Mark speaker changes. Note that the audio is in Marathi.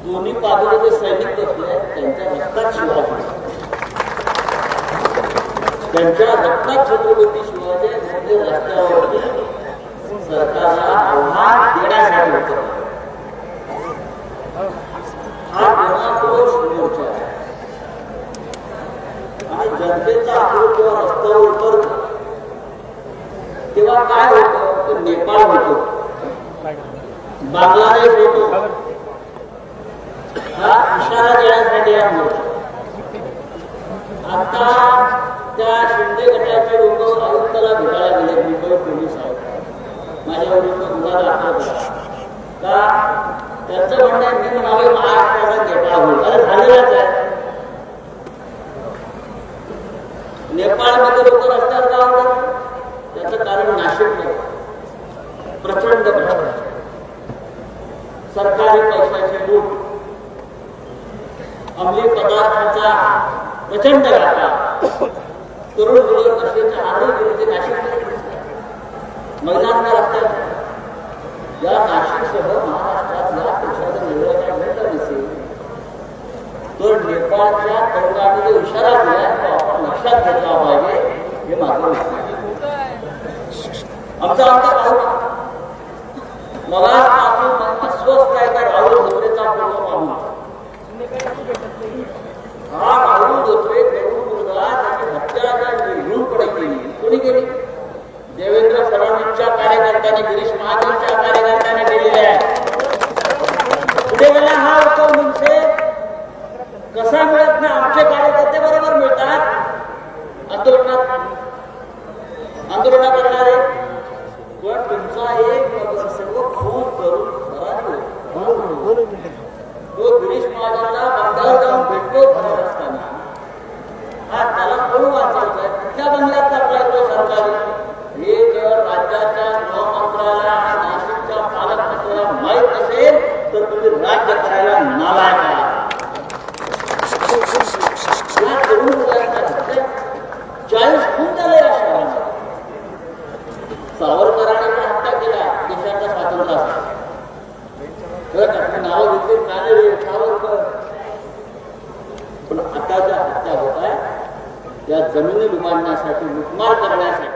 Speaker 1: दोन्ही बाजूला जे सैनिक बसले त्यांच्या रक्तात शिवाजी, त्यांच्या रक्तात छत्रपती शिवाजी मोठे रस्त्यावरती सरकारला आव्हान देण्यासाठी होतं. हा जनाक्रोश मोर्चा आहे आणि जनतेचा आक्रोश जेव्हा रस्त्यावर उतरतो तेव्हा काय होतं तर नेपाळ होतो, बांगलादेश होतो. हा इशारा देण्यासाठी हा मोर्चा. आता त्या शिंदे गटाचे लोक आयुक्ताला भेटायला गेले, मुंबई पोलीस आयुक्त माझ्या विरुद्ध गुन्हा दाखल का त्यांचं म्हणणं आहे मी म्हणावे महाराष्ट्राचा नेपाळ होईल. अरे झालेलाच आहे. नेपाळमध्ये लोक रस्त्यावर का होतात त्याचं कारण नाशिक प्रचंड भ्रष्टाचार, सरकारी पैशाची लूट, अंमली पदार्थांचा प्रचंड व्यापार, तरुण मुलं नशेच्या आहारी गेलेले नाशिक महिलांना रस्त्यात. या नाशिकसह महाराष्ट्रात या देशाला निवडणुका मिळत नसेल तर नेपाळच्या तरुणांनी जो इशारा दिला तो आपण लक्षात घेतला पाहिजे. हे माझं आमचा पाहू मला अस्वस्थ आहे का राहुल धोत्रेचा फोटो पाहून. हा राहुल धोत्रे तरुण मुलगा त्याची हत्या निघूनकडे केली. कोणी केली? देवेंद्र फडणवीसच्या कार्यकर्त्यांनी, गिरीश महाजनच्या कार्यकर्त्यांनी केलेली आहे. पुढे गेला हा होतो म्हणजे कसा मिळत नाही. आमचे कार्यकर्ते बरोबर मिळतात आंदोलना करणारे, पण तुमचा एक सर्व खून करून तो गिरीश महाजनला बंगल्यावर जाऊन भेटलो खरं असताना हा त्याला कोण वाचवतोय? कुठल्या बंगल्यात टाकलाय तो सरकारी? हे जर राज्याच्या गृहमंत्र्याला आणि नाशिकच्या पालकमंत्र्याला माहीत असेल तर तुम्ही राज्य करायला नालायक आहात. तरुण मुलांच्या हत्या 40 खून झाले या शहरामध्ये. सावरकरांनी पण हत्या केल्या देशाच्या स्वातंत्र्यासाठी. नावं घेतली काने सावरकर. पण आता ज्या हत्या होत आहे त्या जमिनी लुबाडण्यासाठी, लुटमार करण्यासाठी.